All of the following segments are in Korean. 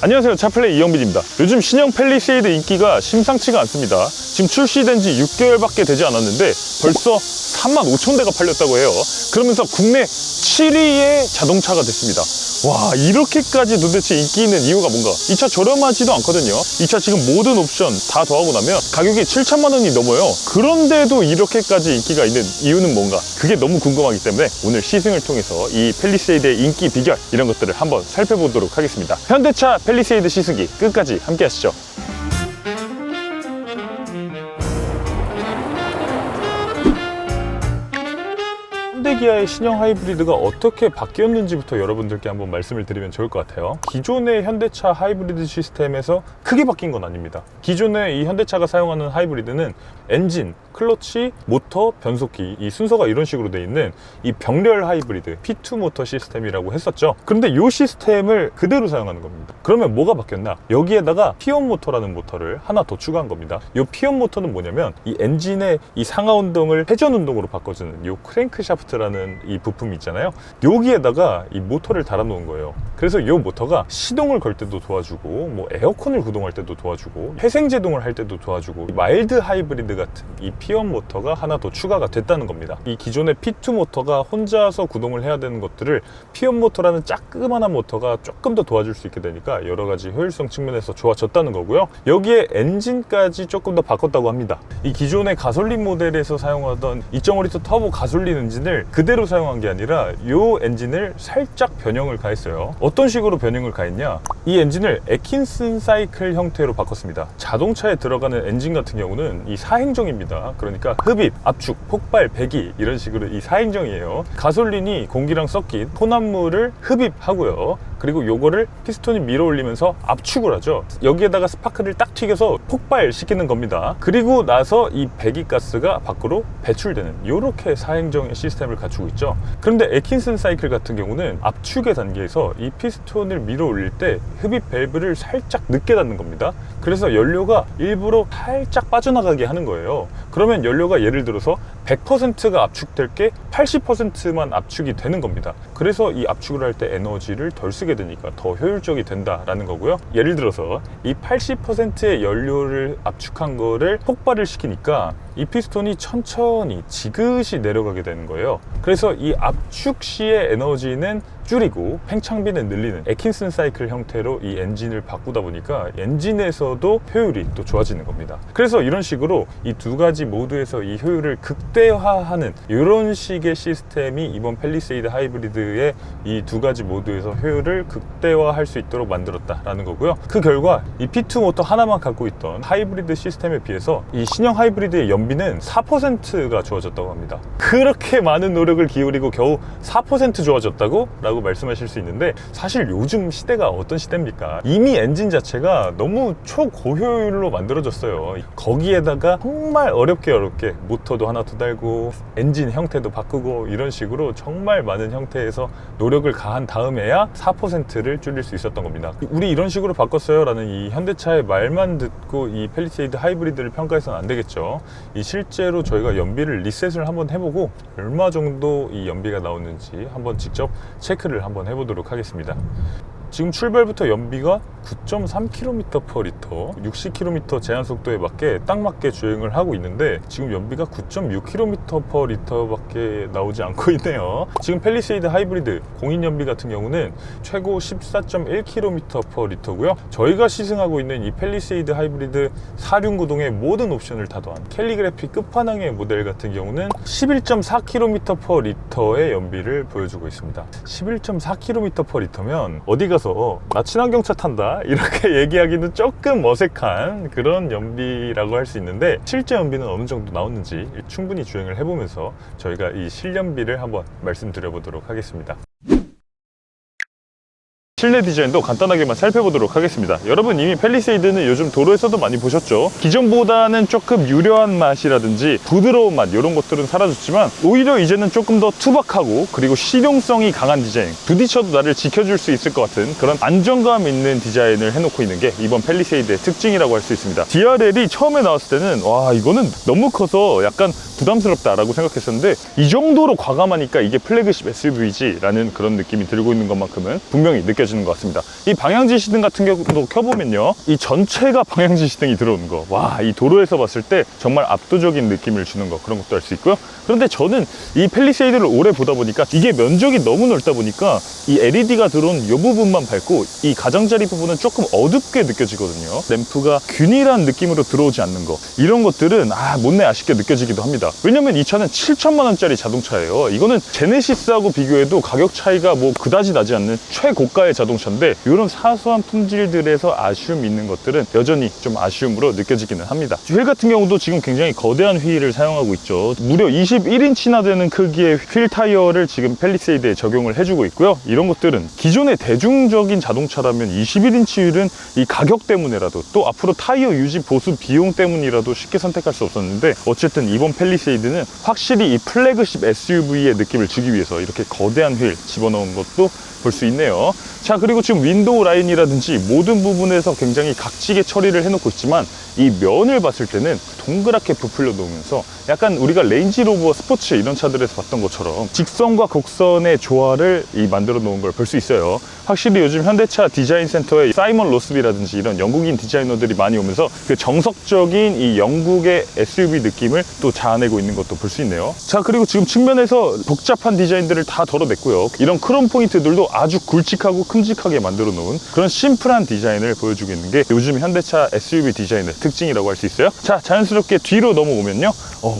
안녕하세요, 차플레이 이영빈입니다. 요즘 신형 팰리세이드 인기가 심상치가 않습니다. 지금 출시된 지 6개월밖에 되지 않았는데 벌써 35,000대가 팔렸다고 해요. 그러면서 국내 7위의 자동차가 됐습니다. 와, 이렇게까지 도대체 인기 있는 이유가 뭔가? 이 차 저렴하지도 않거든요. 이 차 지금 모든 옵션 다 더하고 나면 가격이 7천만 원이 넘어요. 그런데도 이렇게까지 인기가 있는 이유는 뭔가? 그게 너무 궁금하기 때문에 오늘 시승을 통해서 이 팰리세이드의 인기 비결 이런 것들을 한번 살펴보도록 하겠습니다. 현대차 팰리세이드 시승기 끝까지 함께 하시죠. 현대기아의 신형 하이브리드가 어떻게 바뀌었는지부터 여러분들께 한번 말씀을 드리면 좋을 것 같아요. 기존의 현대차 하이브리드 시스템에서 크게 바뀐 건 아닙니다. 기존의 이 현대차가 사용하는 하이브리드는 엔진, 클러치, 모터, 변속기 이 순서가 이런 식으로 돼 있는 이 병렬 하이브리드 P2 모터 시스템이라고 했었죠. 그런데 이 시스템을 그대로 사용하는 겁니다. 그러면 뭐가 바뀌었나? 여기에다가 P1 모터라는 모터를 하나 더 추가한 겁니다. 이 P1 모터는 뭐냐면 이 엔진의 이 상하 운동을 회전 운동으로 바꿔주는 이 크랭크샤프트라는 이 부품이 있잖아요. 여기에다가 이 모터를 달아 놓은 거예요. 그래서 이 모터가 시동을 걸 때도 도와주고 뭐 에어컨을 구동할 때도 도와주고 회생제동을 할 때도 도와주고 마일드 하이브리드 같은 이 P1 모터가 하나 더 추가가 됐다는 겁니다. 이 기존의 P2 모터가 혼자서 구동을 해야 되는 것들을 P1 모터라는 조그만한 모터가 조금 더 도와줄 수 있게 되니까 여러 가지 효율성 측면에서 좋아졌다는 거고요. 여기에 엔진까지 조금 더 바꿨다고 합니다. 이 기존의 가솔린 모델에서 사용하던 2.5L 터보 가솔린 엔진을 그대로 사용한 게 아니라 이 엔진을 살짝 변형을 가했어요. 어떤 식으로 변형을 가했냐? 이 엔진을 애킨슨 사이클 형태로 바꿨습니다. 자동차에 들어가는 엔진 같은 경우는 이 사행정입니다. 그러니까 흡입, 압축, 폭발, 배기 이런 식으로 이 사행정이에요. 가솔린이 공기랑 섞인 혼합물을 흡입하고요. 그리고 요거를 피스톤이 밀어 올리면서 압축을 하죠. 여기에다가 스파크를 딱 튀겨서 폭발시키는 겁니다. 그리고 나서 이 배기가스가 밖으로 배출되는 이렇게 사행정의 시스템을 갖추고 있죠. 그런데 애킨슨 사이클 같은 경우는 압축의 단계에서 이 피스톤을 밀어 올릴 때 흡입 밸브를 살짝 늦게 닫는 겁니다. 그래서 연료가 일부러 살짝 빠져나가게 하는 거예요. 그러면 연료가 예를 들어서 100%가 압축될 게 80%만 압축이 되는 겁니다. 그래서 이 압축을 할 때 에너지를 덜 쓰게 되니까 더 효율적이 된다라는 거고요. 예를 들어서 이 80%의 연료를 압축한 거를 폭발을 시키니까 이 피스톤이 천천히 지그시 내려가게 되는 거예요. 그래서 이 압축 시의 에너지는 줄이고 팽창비는 늘리는 애킨슨 사이클 형태로 이 엔진을 바꾸다 보니까 엔진에서도 효율이 또 좋아지는 겁니다. 그래서 이런 식으로 이 두 가지 모드에서 이 효율을 극대화하는 이런 식의 시스템이 이번 팰리세이드 하이브리드의 이 두 가지 모드에서 효율을 극대화할 수 있도록 만들었다라는 거고요. 그 결과 이 P2 모터 하나만 갖고 있던 하이브리드 시스템에 비해서 이 신형 하이브리드의 연비는 4%가 좋아졌다고 합니다. 그렇게 많은 노력을 기울이고 겨우 4% 좋아졌다고? 라고 말씀하실 수 있는데 사실 요즘 시대가 어떤 시대입니까? 이미 엔진 자체가 너무 초고효율로 만들어졌어요. 거기에다가 정말 어렵게 모터도 하나 더 달고 엔진 형태도 바꾸고 이런 식으로 정말 많은 형태에서 노력을 가한 다음에야 4%를 줄일 수 있었던 겁니다. 우리 이런 식으로 바꿨어요 라는 이 현대차의 말만 듣고 이 팰리세이드 하이브리드를 평가해서는 안 되겠죠. 이 실제로 저희가 연비를 리셋을 한번 해보고 얼마 정도 이 연비가 나오는지 한번 직접 체크를 한번 해보도록 하겠습니다. 지금 출발부터 연비가 9.3km/L 60km 제한 속도에 맞게 딱 맞게 주행을 하고 있는데 지금 연비가 9.6km/L 밖에 나오지 않고 있네요. 지금 팰리세이드 하이브리드 공인 연비 같은 경우는 최고 14.1km/L고요. 저희가 시승하고 있는 이 팰리세이드 하이브리드 4륜구동의 모든 옵션을 다 더한 캘리그래피 끝판왕의 모델 같은 경우는 11.4km/L의 연비를 보여주고 있습니다. 11.4km/L면 어디 가서 나 친환경차 탄다 이렇게 얘기하기는 조금 어색한 그런 연비라고 할 수 있는데 실제 연비는 어느 정도 나오는지 충분히 주행을 해보면서 저희가 이 실연비를 한번 말씀드려 보도록 하겠습니다. 실내 디자인도 간단하게만 살펴보도록 하겠습니다. 여러분 이미 팰리세이드는 요즘 도로에서도 많이 보셨죠? 기존보다는 조금 유려한 맛이라든지 부드러운 맛 이런 것들은 사라졌지만 오히려 이제는 조금 더 투박하고 그리고 실용성이 강한 디자인, 부딪혀도 나를 지켜줄 수 있을 것 같은 그런 안정감 있는 디자인을 해놓고 있는 게 이번 팰리세이드의 특징이라고 할 수 있습니다. DRL이 처음에 나왔을 때는 와 이거는 너무 커서 약간 부담스럽다라고 생각했었는데 이 정도로 과감하니까 이게 플래그십 SUV지 라는 그런 느낌이 들고 있는 것만큼은 분명히 느껴집니다. 느껴지는 것 같습니다. 이 방향지시등 같은 경우도 켜보면요, 이 전체가 방향지시등이 들어오는 거, 와, 이 도로에서 봤을 때 정말 압도적인 느낌을 주는 거, 그런 것도 알 수 있고요. 그런데 저는 이 팰리세이드를 오래 보다 보니까 이게 면적이 너무 넓다 보니까 이 LED가 들어온 이 부분만 밝고 이 가장자리 부분은 조금 어둡게 느껴지거든요. 램프가 균일한 느낌으로 들어오지 않는 거, 이런 것들은 못내 아쉽게 느껴지기도 합니다. 왜냐면 이 차는 7천만 원짜리 자동차예요. 이거는 제네시스하고 비교해도 가격 차이가 뭐 그다지 나지 않는 최고가의 자동차인데, 이런 사소한 품질들에서 아쉬움이 있는 것들은 여전히 좀 아쉬움으로 느껴지기는 합니다. 휠 같은 경우도 지금 굉장히 거대한 휠을 사용하고 있죠. 무려 21인치나 되는 크기의 휠 타이어를 지금 팰리세이드에 적용을 해주고 있고요. 이런 것들은 기존의 대중적인 자동차라면 21인치 휠은 이 가격 때문에라도, 또 앞으로 타이어 유지 보수 비용 때문이라도 쉽게 선택할 수 없었는데, 어쨌든 이번 팰리세이드는 확실히 이 플래그십 SUV의 느낌을 주기 위해서 이렇게 거대한 휠 집어넣은 것도 볼 수 있네요. 자, 그리고 지금 윈도우 라인이라든지 모든 부분에서 굉장히 각지게 처리를 해놓고 있지만, 이 면을 봤을 때는 동그랗게 부풀려 놓으면서 약간 우리가 레인지로버 스포츠 이런 차들에서 봤던 것처럼 직선과 곡선의 조화를 만들어 놓은 걸 볼 수 있어요. 확실히 요즘 현대차 디자인 센터에 사이먼 로스비라든지 이런 영국인 디자이너들이 많이 오면서 그 정석적인 이 영국의 SUV 느낌을 또 자아내고 있는 것도 볼 수 있네요. 자, 그리고 지금 측면에서 복잡한 디자인들을 다 덜어냈고요. 이런 크롬 포인트들도 아주 굵직하고 큼직하게 만들어 놓은 그런 심플한 디자인을 보여주고 있는 게 요즘 현대차 SUV 디자인의 특징이라고 할 수 있어요. 자, 자연스럽게 뒤로 넘어오면요,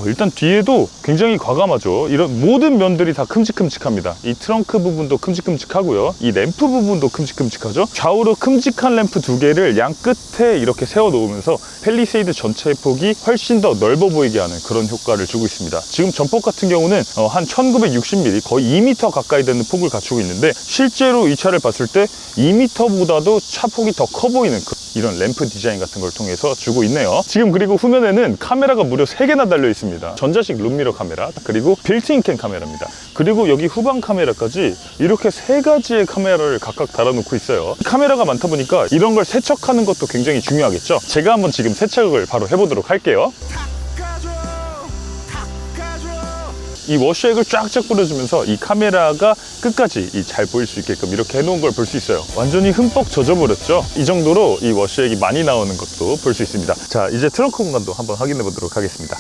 일단 뒤에도 굉장히 과감하죠. 이런 모든 면들이 다 큼직큼직합니다. 이 트렁크 부분도 큼직큼직하고요, 이 램프 부분도 큼직큼직하죠. 좌우로 큼직한 램프 두 개를 양 끝에 이렇게 세워 놓으면서 팰리세이드 전체의 폭이 훨씬 더 넓어 보이게 하는 그런 효과를 주고 있습니다. 지금 전폭 같은 경우는 한 1960mm, 거의 2m 가까이 되는 폭을 갖추고 있는데, 실제로 이 차를 봤을 때 2m보다도 차 폭이 더 커 보이는 이런 램프 디자인 같은 걸 통해서 주고 있네요. 지금 그리고 후면에는 카메라가 무려 3개나 달려 있습니다. 전자식 룸미러 카메라, 그리고 빌트인 캠 카메라입니다. 그리고 여기 후방 카메라까지 이렇게 3가지의 카메라를 각각 달아놓고 있어요. 카메라가 많다 보니까 이런 걸 세척하는 것도 굉장히 중요하겠죠. 제가 한번 지금 세척을 바로 해보도록 할게요. 이 워시액을 쫙쫙 뿌려주면서 이 카메라가 끝까지 잘 보일 수 있게끔 이렇게 해놓은 걸 볼 수 있어요. 완전히 흠뻑 젖어버렸죠. 이 정도로 이 워시액이 많이 나오는 것도 볼 수 있습니다. 자, 이제 트렁크 공간도 한번 확인해 보도록 하겠습니다.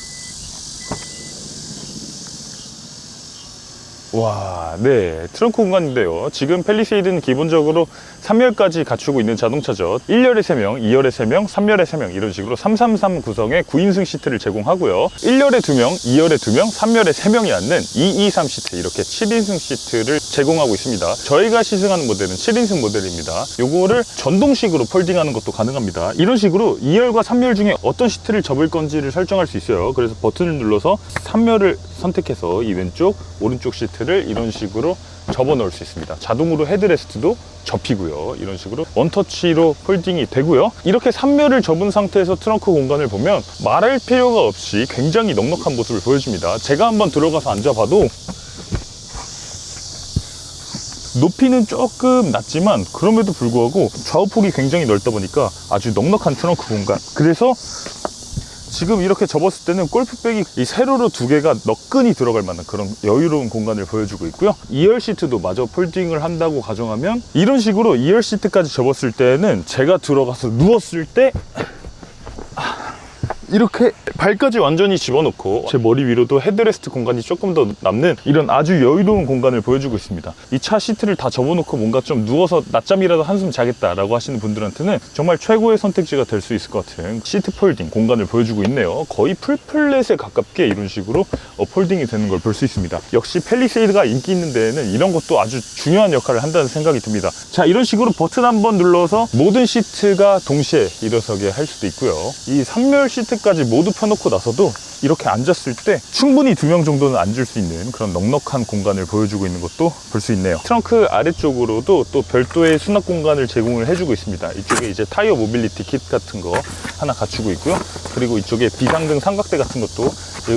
와, 네, 트렁크 공간인데요. 지금 팰리세이드는 기본적으로 3열까지 갖추고 있는 자동차죠. 1열에 3명, 2열에 3명, 3열에 3명, 이런 식으로 333 구성의 9인승 시트를 제공하고요. 1열에 2명, 2열에 2명, 3열에 3명이 앉는 223 시트, 이렇게 7인승 시트를 제공하고 있습니다. 저희가 시승하는 모델은 7인승 모델입니다. 요거를 전동식으로 폴딩하는 것도 가능합니다. 이런 식으로 2열과 3열 중에 어떤 시트를 접을 건지를 설정할 수 있어요. 그래서 버튼을 눌러서 3열을 선택해서 이 왼쪽, 오른쪽 시트를 이런 식으로 접어 넣을 수 있습니다. 자동으로 헤드레스트도 접히고요. 이런 식으로 원터치로 폴딩이 되고요. 이렇게 3열을 접은 상태에서 트렁크 공간을 보면 말할 필요가 없이 굉장히 넉넉한 모습을 보여줍니다. 제가 한번 들어가서 앉아봐도 높이는 조금 낮지만 그럼에도 불구하고 좌우폭이 굉장히 넓다 보니까 아주 넉넉한 트렁크 공간. 그래서 지금 이렇게 접었을 때는 골프백이 이 세로로 2개가 너끈히 들어갈 만한 그런 여유로운 공간을 보여주고 있고요. 2열 시트도 마저 폴딩을 한다고 가정하면 이런 식으로 2열 시트까지 접었을 때는 제가 들어가서 누웠을 때 이렇게 발까지 완전히 집어넣고 제 머리 위로도 헤드레스트 공간이 조금 더 남는 이런 아주 여유로운 공간을 보여주고 있습니다. 이 차 시트를 다 접어놓고 뭔가 좀 누워서 낮잠이라도 한숨 자겠다라고 하시는 분들한테는 정말 최고의 선택지가 될 수 있을 것 같은 시트 폴딩 공간을 보여주고 있네요. 거의 풀플랫에 가깝게 이런 식으로 폴딩이 되는 걸 볼 수 있습니다. 역시 팰리세이드가 인기 있는 데에는 이런 것도 아주 중요한 역할을 한다는 생각이 듭니다. 자, 이런 식으로 버튼 한번 눌러서 모든 시트가 동시에 일어서게 할 수도 있고요. 이 3열 시트까지 모두 펴놓고 나서도 이렇게 앉았을 때 충분히 2명 정도는 앉을 수 있는 그런 넉넉한 공간을 보여주고 있는 것도 볼 수 있네요. 트렁크 아래쪽으로도 또 별도의 수납 공간을 제공을 해주고 있습니다. 이쪽에 이제 타이어 모빌리티 킷 같은 거 하나 갖추고 있고요. 그리고 이쪽에 비상등 삼각대 같은 것도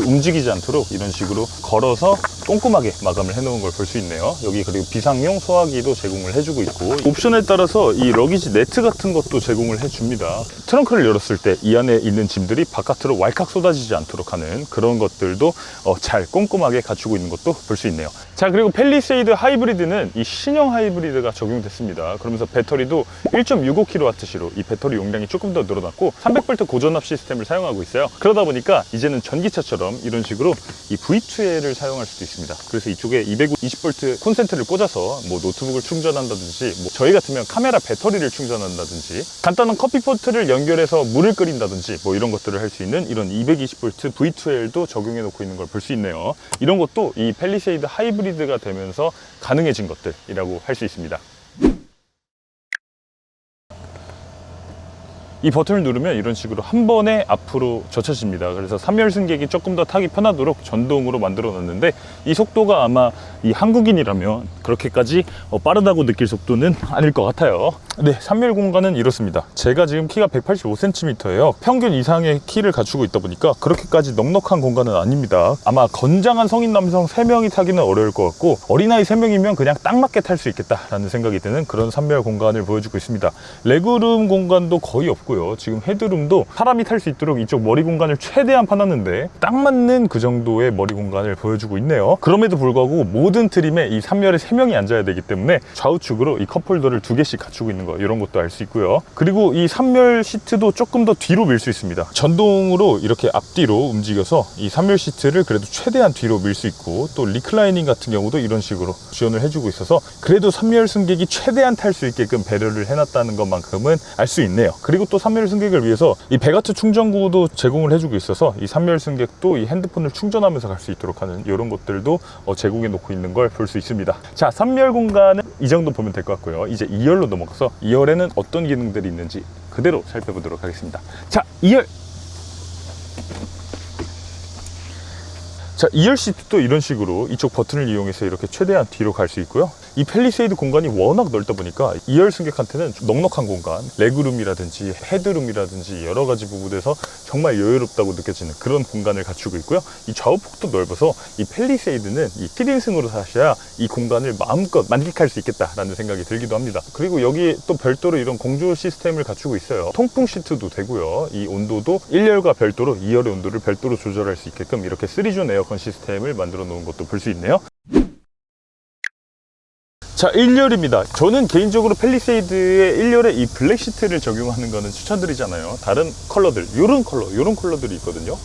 움직이지 않도록 이런 식으로 걸어서 꼼꼼하게 마감을 해놓은 걸 볼 수 있네요. 여기 그리고 비상용 소화기도 제공을 해주고 있고, 옵션에 따라서 이 러기지 네트 같은 것도 제공을 해줍니다. 트렁크를 열었을 때 이 안에 있는 짐들이 바깥으로 왈칵 쏟아지지 않도록 하는 그런 것들도 잘 꼼꼼하게 갖추고 있는 것도 볼 수 있네요. 자, 자, 그리고 팰리세이드 하이브리드는 이 신형 하이브리드가 적용됐습니다. 그러면서 배터리도 1.65kWh로 이 배터리 용량이 조금 더 늘어났고 300V 고전압 시스템을 사용하고 있어요. 그러다 보니까 이제는 전기차처럼 이런 식으로 이 V2L을 사용할 수도 있습니다. 그래서 이쪽에 220V 콘센트를 꽂아서 뭐 노트북을 충전한다든지, 뭐 저희 같으면 카메라 배터리를 충전한다든지, 간단한 커피포트를 연결해서 물을 끓인다든지, 뭐 이런 것들을 할 수 있는 이런 220V V2L도 적용해 놓고 있는 걸 볼 수 있네요. 이런 것도 이 팰리세이드 하이브리드가 되면서 가능해진 것들이라고 할 수 있습니다. 이 버튼을 누르면 이런 식으로 한 번에 앞으로 젖혀집니다. 그래서 3열 승객이 조금 더 타기 편하도록 전동으로 만들어 놨는데, 이 속도가 아마 이 한국인이라면 그렇게까지 빠르다고 느낄 속도는 아닐 것 같아요. 네, 3열 공간은 이렇습니다. 제가 지금 키가 185cm예요. 평균 이상의 키를 갖추고 있다 보니까 그렇게까지 넉넉한 공간은 아닙니다. 아마 건장한 성인 남성 3명이 타기는 어려울 것 같고, 어린아이 3명이면 그냥 딱 맞게 탈 수 있겠다라는 생각이 드는 그런 3열 공간을 보여주고 있습니다. 레그룸 공간도 거의 없고, 지금 헤드룸도 사람이 탈 수 있도록 이쪽 머리 공간을 최대한 파놨는데 딱 맞는 그 정도의 머리 공간을 보여주고 있네요. 그럼에도 불구하고 모든 트림에 이 3열에 3명이 앉아야 되기 때문에 좌우측으로 이 컵홀더를 2개씩 갖추고 있는 거, 이런 것도 알 수 있고요. 그리고 이 3열 시트도 조금 더 뒤로 밀 수 있습니다. 전동으로 이렇게 앞뒤로 움직여서 이 3열 시트를 그래도 최대한 뒤로 밀 수 있고, 또 리클라이닝 같은 경우도 이런 식으로 지원을 해주고 있어서 그래도 3열 승객이 최대한 탈 수 있게끔 배려를 해놨다는 것만큼은 알 수 있네요. 그리고 또 3열 승객을 위해서 이 100W 충전구도 제공을 해주고 있어서 이 3열 승객도 이 핸드폰을 충전하면서 갈 수 있도록 하는 이런 것들도 제공해 놓고 있는 걸 볼 수 있습니다. 자, 3열 공간은 이 정도 보면 될 것 같고요. 이제 2열로 넘어가서 2열에는 어떤 기능들이 있는지 그대로 살펴보도록 하겠습니다. 자, 2열! 자, 2열 시트도 이런 식으로 이쪽 버튼을 이용해서 이렇게 최대한 뒤로 갈 수 있고요. 이 팰리세이드 공간이 워낙 넓다 보니까 2열 승객한테는 넉넉한 공간, 레그룸이라든지 헤드룸이라든지 여러 가지 부분에서 정말 여유롭다고 느껴지는 그런 공간을 갖추고 있고요. 이 좌우폭도 넓어서 이 팰리세이드는 이 7인승으로 타셔야 이 공간을 마음껏 만끽할 수 있겠다라는 생각이 들기도 합니다. 그리고 여기에 또 별도로 이런 공조 시스템을 갖추고 있어요. 통풍 시트도 되고요. 이 온도도 1열과 별도로 2열의 온도를 별도로 조절할 수 있게끔 이렇게 3존 에어컨 시스템을 만들어 놓은 것도 볼 수 있네요. 자, 1열입니다. 저는 개인적으로 팰리세이드의 1열에 이 블랙 시트를 적용하는 거는 추천드리잖아요. 다른 컬러들, 요런 컬러들이 있거든요.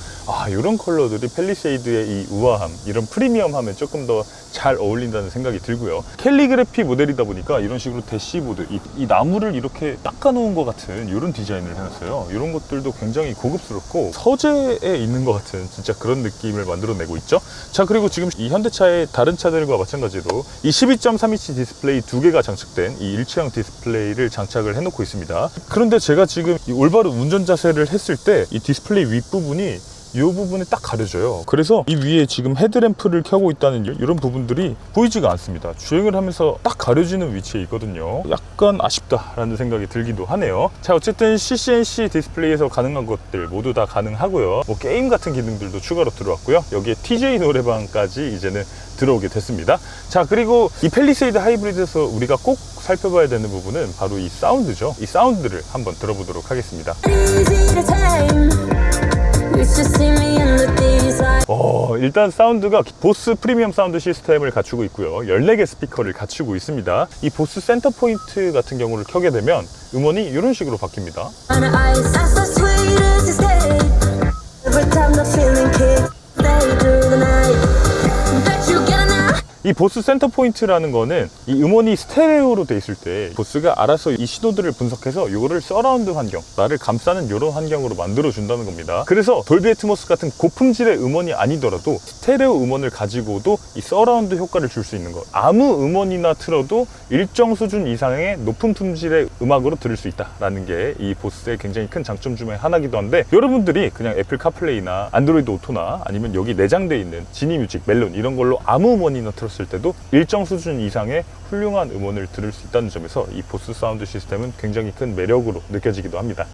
요런 컬러들이 팰리세이드의 이 우아함, 이런 프리미엄함에 조금 더 잘 어울린다는 생각이 들고요. 캘리그래피 모델이다 보니까 이런 식으로 대시보드, 이 나무를 이렇게 닦아 놓은 것 같은 이런 디자인을 해놨어요. 이런 것들도 굉장히 고급스럽고 서재에 있는 것 같은 진짜 그런 느낌을 만들어내고 있죠. 자, 그리고 지금 이 현대차의 다른 차들과 마찬가지로 이 12.3인치 디스플레이 2개가 장착된 이 일체형 디스플레이를 장착을 해놓고 있습니다. 그런데 제가 지금 이 올바른 운전 자세를 했을 때 이 디스플레이 윗부분이 이 부분이 딱 가려져요. 그래서 이 위에 지금 헤드램프를 켜고 있다는 이런 부분들이 보이지가 않습니다. 주행을 하면서 딱 가려지는 위치에 있거든요. 약간 아쉽다라는 생각이 들기도 하네요. 자, 어쨌든 CCNC 디스플레이에서 가능한 것들 모두 다 가능하고요. 뭐 게임 같은 기능들도 추가로 들어왔고요. 여기에 TJ 노래방까지 이제는 들어오게 됐습니다. 자, 그리고 이 팰리세이드 하이브리드에서 우리가 꼭 살펴봐야 되는 부분은 바로 이 사운드죠. 이 사운드를 한번 들어보도록 하겠습니다. 일단 사운드가 보스 프리미엄 사운드 시스템을 갖추고 있고요. 14개 스피커를 갖추고 있습니다. 이 보스 센터 포인트 같은 경우를 켜게 되면 음원이 이런 식으로 바뀝니다. 이 보스 센터 포인트라는 거는 이 음원이 스테레오로 돼 있을 때 보스가 알아서 이 신호들을 분석해서 이거를 서라운드 환경, 나를 감싸는 이런 환경으로 만들어 준다는 겁니다. 그래서 돌비 애트모스 같은 고품질의 음원이 아니더라도 스테레오 음원을 가지고도 이 서라운드 효과를 줄 수 있는 것, 아무 음원이나 틀어도 일정 수준 이상의 높은 품질의 음악으로 들을 수 있다라는 게 이 보스의 굉장히 큰 장점 중에 하나이기도 한데, 여러분들이 그냥 애플 카플레이나 안드로이드 오토나 아니면 여기 내장되어 있는 지니 뮤직, 멜론 이런 걸로 아무 음원이나 틀었을 때도 일정 수준 이상의 훌륭한 음원을 들을 수 있다는 점에서 이 보스 사운드 시스템은 굉장히 큰 매력으로 느껴지기도 합니다.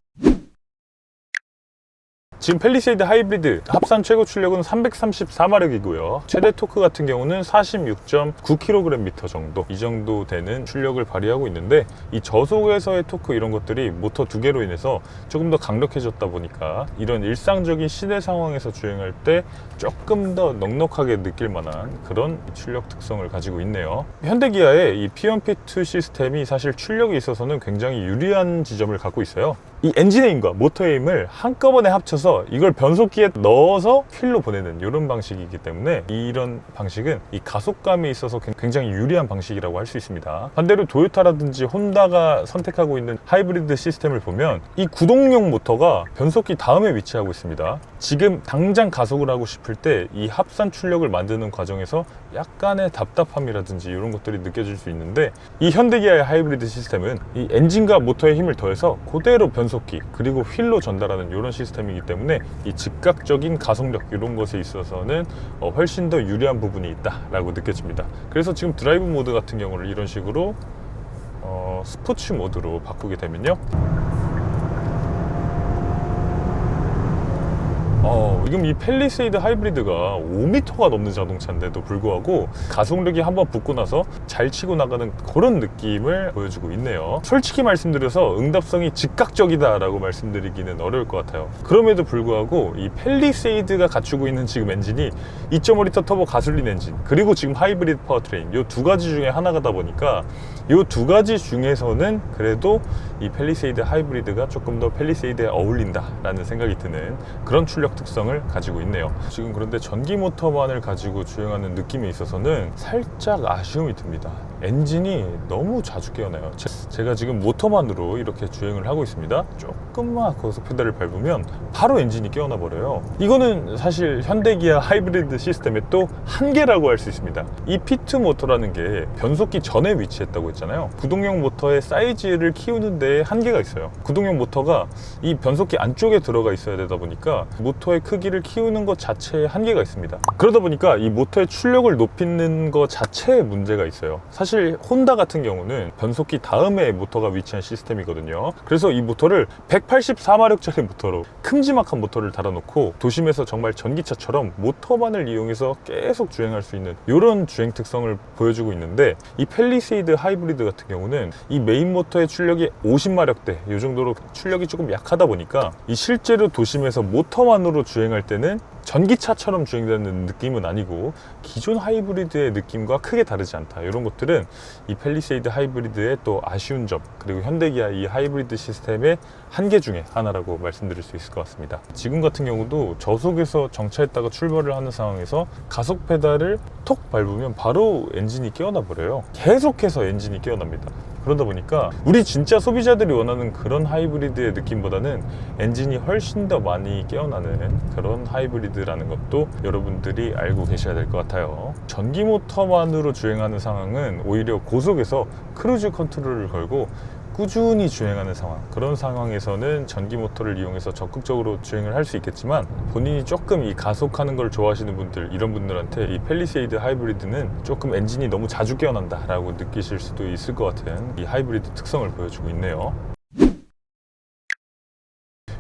지금 팰리세이드 하이브리드 합산 최고 출력은 334마력이고요. 최대 토크 같은 경우는 46.9kgm 정도, 이 정도 되는 출력을 발휘하고 있는데, 이 저속에서의 토크 이런 것들이 모터 두 개로 인해서 조금 더 강력해졌다 보니까 이런 일상적인 시내 상황에서 주행할 때 조금 더 넉넉하게 느낄 만한 그런 출력 특성을 가지고 있네요. 현대기아의 이 P1P2 시스템이 사실 출력에 있어서는 굉장히 유리한 지점을 갖고 있어요. 이 엔진의 힘과 모터의 힘을 한꺼번에 합쳐서 이걸 변속기에 넣어서 휠로 보내는 이런 방식이기 때문에, 이런 방식은 이 가속감에 있어서 굉장히 유리한 방식이라고 할 수 있습니다. 반대로 도요타라든지 혼다가 선택하고 있는 하이브리드 시스템을 보면 이 구동용 모터가 변속기 다음에 위치하고 있습니다. 지금 당장 가속을 하고 싶을 때 이 합산 출력을 만드는 과정에서 약간의 답답함이라든지 이런 것들이 느껴질 수 있는데, 이 현대기아의 하이브리드 시스템은 이 엔진과 모터의 힘을 더해서 그대로 변속기 그리고 휠로 전달하는 이런 시스템이기 때문에 이 즉각적인 가속력 이런 것에 있어서는 훨씬 더 유리한 부분이 있다라고 느껴집니다. 그래서 지금 드라이브 모드 같은 경우를 이런 식으로 스포츠 모드로 바꾸게 되면요, 지금 이 팰리세이드 하이브리드가 5m가 넘는 자동차인데도 불구하고 가속력이 한번 붙고 나서 잘 치고 나가는 그런 느낌을 보여주고 있네요. 솔직히 말씀드려서 응답성이 즉각적이다 라고 말씀드리기는 어려울 것 같아요. 그럼에도 불구하고 이 팰리세이드가 갖추고 있는 지금 엔진이 2.5L 터보 가솔린 엔진 그리고 지금 하이브리드 파워트레인, 이 두 가지 중에 하나가다 보니까 이 두 가지 중에서는 그래도 이 팰리세이드 하이브리드가 조금 더 팰리세이드에 어울린다 라는 생각이 드는 그런 출력 특성을 가지고 있네요. 지금 그런데 전기 모터만을 가지고 주행하는 느낌에 있어서는 살짝 아쉬움이 듭니다. 엔진이 너무 자주 깨어나요. 제가 지금 모터만으로 이렇게 주행을 하고 있습니다. 조금만 고속 페달을 밟으면 바로 엔진이 깨어나 버려요. 이거는 사실 현대기아 하이브리드 시스템의 또 한계라고 할 수 있습니다. 이 P2 모터라는 게 변속기 전에 위치했다고 했잖아요. 구동용 모터의 사이즈를 키우는 데 한계가 있어요. 구동용 모터가 이 변속기 안쪽에 들어가 있어야 되다 보니까 모터의 크기를 키우는 것 자체에 한계가 있습니다. 그러다 보니까 이 모터의 출력을 높이는 것 자체에 문제가 있어요. 사실 혼다 같은 경우는 변속기 다음에 모터가 위치한 시스템이거든요. 그래서 이 모터를 184마력짜리 모터로 큼지막한 모터를 달아놓고 도심에서 정말 전기차처럼 모터만을 이용해서 계속 주행할 수 있는 이런 주행 특성을 보여주고 있는데, 이 팰리세이드 하이브리드 같은 경우는 이 메인 모터의 출력이 50마력대 이 정도로 출력이 조금 약하다 보니까 이 실제로 도심에서 모터만으로 주행할 때는 전기차처럼 주행되는 느낌은 아니고 기존 하이브리드의 느낌과 크게 다르지 않다. 이런 것들은 이 팰리세이드 하이브리드의 또 아쉬운 점, 그리고 현대기아 이 하이브리드 시스템의 한계 중에 하나라고 말씀드릴 수 있을 것 같습니다. 지금 같은 경우도 저속에서 정차했다가 출발을 하는 상황에서 가속 페달을 톡 밟으면 바로 엔진이 깨어나 버려요. 계속해서 엔진이 깨어납니다. 그러다 보니까 우리 진짜 소비자들이 원하는 그런 하이브리드의 느낌보다는 엔진이 훨씬 더 많이 깨어나는 그런 하이브리드라는 것도 여러분들이 알고 계셔야 될 것 같아요. 전기 모터만으로 주행하는 상황은 오히려 고속에서 크루즈 컨트롤을 걸고 꾸준히 주행하는 상황, 그런 상황에서는 전기 모터를 이용해서 적극적으로 주행을 할 수 있겠지만, 본인이 조금 이 가속하는 걸 좋아하시는 분들, 이런 분들한테 이 팰리세이드 하이브리드는 조금 엔진이 너무 자주 깨어난다 라고 느끼실 수도 있을 것 같은 이 하이브리드 특성을 보여주고 있네요.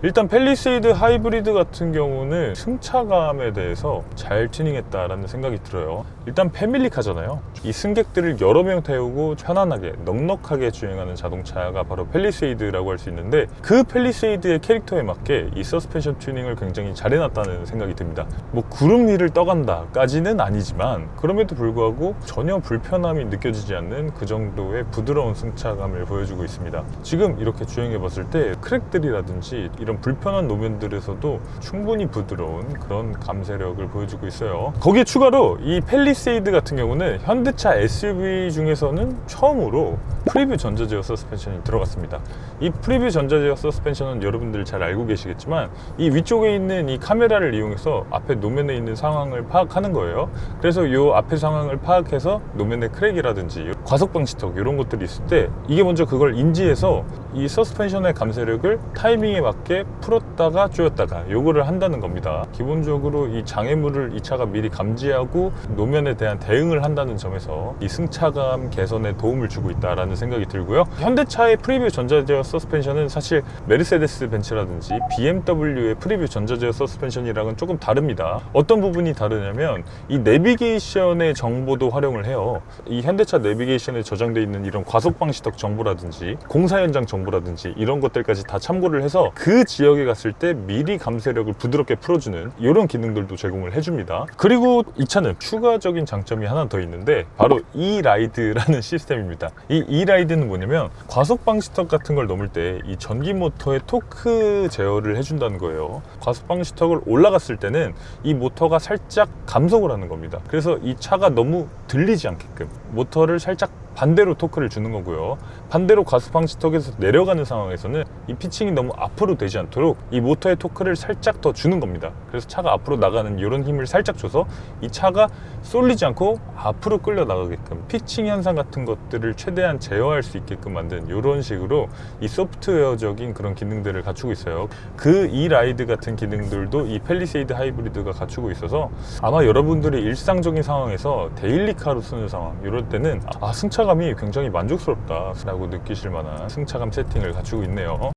일단 팰리세이드 하이브리드 같은 경우는 승차감에 대해서 잘 튜닝했다라는 생각이 들어요. 일단 패밀리카잖아요. 이 승객들을 여러 명 태우고 편안하게 넉넉하게 주행하는 자동차가 바로 팰리세이드라고 할 수 있는데, 그 팰리세이드의 캐릭터에 맞게 이 서스펜션 튜닝을 굉장히 잘 해놨다는 생각이 듭니다. 뭐 구름 위를 떠간다 까지는 아니지만 그럼에도 불구하고 전혀 불편함이 느껴지지 않는 그 정도의 부드러운 승차감을 보여주고 있습니다. 지금 이렇게 주행해 봤을 때 크랙들이라든지 이런 불편한 노면들에서도 충분히 부드러운 그런 감쇄력을 보여주고 있어요. 거기에 추가로 이 팰리세이드 같은 경우는 현대차 SUV 중에서는 처음으로 프리뷰 전자제어 서스펜션이 들어갔습니다. 이 프리뷰 전자제어 서스펜션은 여러분들 잘 알고 계시겠지만 이 위쪽에 있는 이 카메라를 이용해서 앞에 노면에 있는 상황을 파악하는 거예요. 그래서 이 앞에 상황을 파악해서 노면의 크랙이라든지 과속 방지턱 이런 것들이 있을 때 이게 먼저 그걸 인지해서 이 서스펜션의 감쇄력을 타이밍에 맞게 풀었다가 조였다가 요거를 한다는 겁니다. 기본적으로 이 장애물을 이 차가 미리 감지하고 노면에 대한 대응을 한다는 점에서 이 승차감 개선에 도움을 주고 있다라는 생각이 들고요. 현대차의 프리뷰 전자제어 서스펜션은 사실 메르세데스 벤츠라든지 BMW의 프리뷰 전자제어 서스펜션이랑은 조금 다릅니다. 어떤 부분이 다르냐면 이 내비게이션의 정보도 활용을 해요. 이 현대차 내비게이션에 저장되어 있는 이런 과속방 시tok 정보라든지 공사 현장 정보라든지 이런 것들까지 다 참고를 해서 그 지역에 갔을 때 미리 감쇄력을 부드럽게 풀어주는 이런 기능들도 제공을 해줍니다. 그리고 이 차는 추가적인 장점이 하나 더 있는데 바로 e라이드라는 시스템입니다. 이 e라이드는 뭐냐면 과속방 시tok 같은 걸 넘을 때 이 전기 모터의 토크 제어를 해준다는 거예요. 과속방 시톡을 올라갔을 때는 이 모터가 살짝 감속을 하는 겁니다. 그래서 이 차가 너무 들리지 않게끔 모터를 살짝 반대로 토크를 주는 거고요. 반대로 과속방 시톡에서 내려가는 상황에서는 이 피칭이 너무 앞으로 되지 않도록 이 모터의 토크를 살짝 더 주는 겁니다. 그래서 차가 앞으로 나가는 이런 힘을 살짝 줘서 이 차가 쏠리지 않고 앞으로 끌려 나가게끔 피칭 현상 같은 것들을 최대한 제어할 수 있게끔 만든 이런 식으로 이 소프트웨어적인 그런 기능들을 갖추고 있어요. 그 e라이드 같은 기능들도 이 팰리세이드 하이브리드가 갖추고 있어서 아마 여러분들이 일상적인 상황에서 데일리카로 쓰는 상황 이럴 때는 승차감이 굉장히 만족스럽다 라고 느끼실 만한 승차감 세팅을 갖추고 있네요.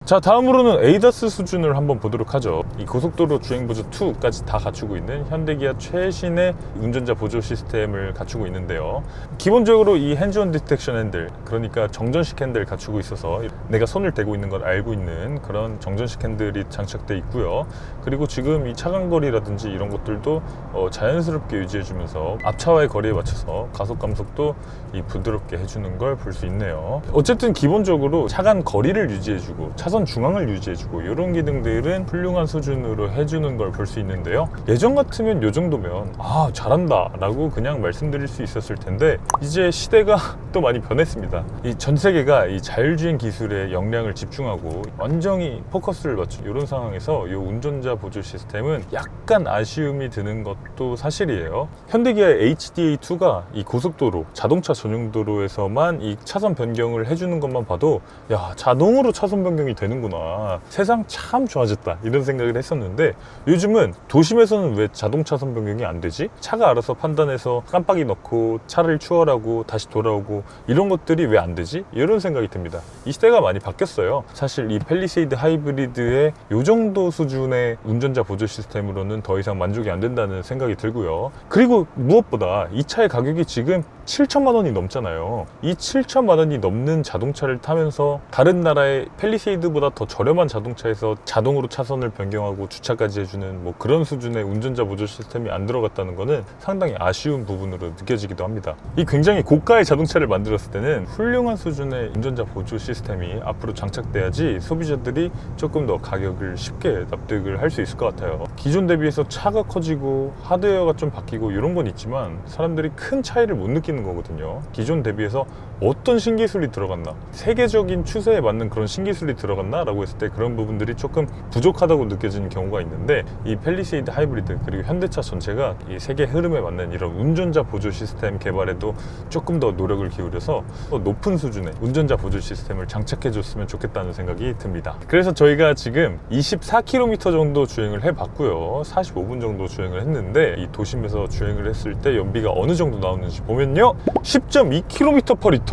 자, 다음으로는 에이다스 수준을 한번 보도록 하죠. 이 고속도로 주행보조 2까지 다 갖추고 있는 현대기아 최신의 운전자 보조 시스템을 갖추고 있는데요. 기본적으로 이 핸즈온 디텍션 핸들, 그러니까 정전식 핸들 갖추고 있어서 내가 손을 대고 있는 걸 알고 있는 그런 정전식 핸들이 장착되어 있고요. 그리고 지금 이 차간거리라든지 이런 것들도 자연스럽게 유지해주면서 앞차와의 거리에 맞춰서 가속 감속도 이 부드럽게 해주는 걸 볼 수 있네요. 어쨌든 기본적으로 차간 거리를 유지해주고 차선 중앙을 유지해주고 이런 기능들은 훌륭한 수준으로 해주는 걸 볼 수 있는데요. 예전 같으면 이 정도면 잘한다 라고 그냥 말씀드릴 수 있었을 텐데 이제 시대가 또 많이 변했습니다. 이 전 세계가 이 자율주행 기술에 역량을 집중하고 완전히 포커스를 맞춘 이런 상황에서 이 운전자 보조 시스템은 약간 아쉬움이 드는 것도 사실이에요. 현대기아의 HDA2가 이 고속도로, 자동차 전용 도로에서만 이 차선 변경을 해주는 것만 봐도 야, 자동으로 차선 변경이 되는구나, 세상 참 좋아졌다 이런 생각을 했었는데 요즘은 도심에서는 왜 자동 차선 변경이 안 되지? 차가 알아서 판단해서 깜빡이 넣고 차를 추월하고 다시 돌아오고 이런 것들이 왜 안 되지? 이런 생각이 듭니다. 이 시대가 많이 바뀌었어요. 사실 이 팰리세이드 하이브리드의 요 정도 수준의 운전자 보조 시스템으로는 더 이상 만족이 안 된다는 생각이 들고요. 그리고 무엇보다 이 차의 가격이 지금 7천만 원이 넘잖아요. 이 7천만 원이 넘는 자동차를 타면서 다른 나라의 팰리세이드보다 더 저렴한 자동차에서 자동으로 차선을 변경하고 주차까지 해주는 뭐 그런 수준의 운전자 보조 시스템이 안 들어갔다는 거는 상당히 아쉬운 부분으로 느껴지기도 합니다. 이 굉장히 고가의 자동차를 만들었을 때는 훌륭한 수준의 운전자 보조 시스템이 앞으로 장착돼야지 소비자들이 조금 더 가격을 쉽게 납득을 할 수 있을 것 같아요. 기존 대비해서 차가 커지고 하드웨어가 좀 바뀌고 이런 건 있지만 사람들이 큰 차이를 못 느끼는 거거든요. 기존 대비해서 어떤 신기술이 들어갔나, 세계적인 추세에 맞는 그런 신기술이 들어갔나 라고 했을 때 그런 부분들이 조금 부족하다고 느껴지는 경우가 있는데 이 팰리세이드 하이브리드 그리고 현대차 전체가 이 세계 흐름에 맞는 이런 운전자 보조 시스템 개발에도 조금 더 노력을 기울여서 더 높은 수준의 운전자 보조 시스템을 장착해 줬으면 좋겠다는 생각이 듭니다. 그래서 저희가 지금 24km 정도 주행을 해봤고요. 45분 정도 주행을 했는데 이 도심에서 주행을 했을 때 연비가 어느 정도 나오는지 보면요, 10.2km/리터?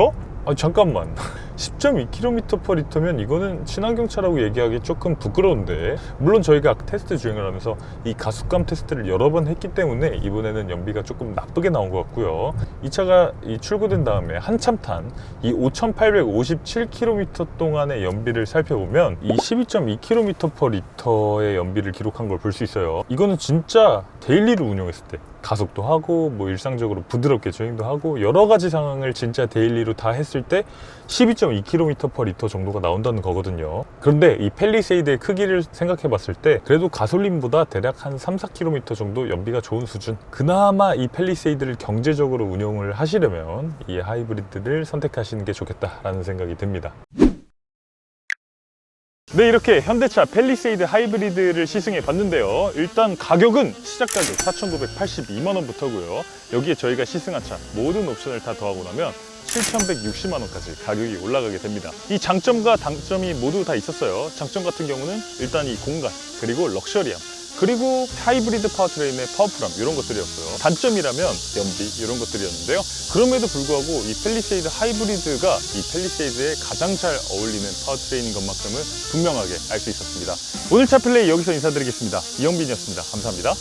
잠깐만, 10.2km/리터면 이거는 친환경차라고 얘기하기 조금 부끄러운데, 물론 저희가 테스트 주행을 하면서 이 가속감 테스트를 여러 번 했기 때문에 이번에는 연비가 조금 나쁘게 나온 것 같고요. 이 차가 출고된 다음에 한참 탄 이 5,857km 동안의 연비를 살펴보면 이 12.2km/리터의 연비를 기록한 걸 볼 수 있어요. 이거는 진짜 데일리로 운영했을 때 가속도 하고 뭐 일상적으로 부드럽게 주행도 하고 여러 가지 상황을 진짜 데일리로 다 했을 때 12.2km/리터 정도가 나온다는 거거든요. 그런데 이 팰리세이드의 크기를 생각해 봤을 때 그래도 가솔린보다 대략 한 3-4km 정도 연비가 좋은 수준, 그나마 이 팰리세이드를 경제적으로 운영을 하시려면 이 하이브리드를 선택하시는 게 좋겠다라는 생각이 듭니다. 네, 이렇게 현대차 팰리세이드 하이브리드를 시승해 봤는데요. 일단 가격은 시작 가격 4,982만 원부터고요. 여기에 저희가 시승한 차 모든 옵션을 다 더하고 나면 7,160만 원까지 가격이 올라가게 됩니다. 이 장점과 단점이 모두 다 있었어요. 장점 같은 경우는 일단 이 공간, 그리고 럭셔리함, 그리고 하이브리드 파워트레인의 파워풀함, 이런 것들이었고요. 단점이라면 연비, 이런 것들이었는데요. 그럼에도 불구하고 이 팰리세이드 하이브리드가 이 팰리세이드에 가장 잘 어울리는 파워트레인인 것만큼은 분명하게 알 수 있었습니다. 오늘 차 플레이 여기서 인사드리겠습니다. 이영빈이었습니다. 감사합니다.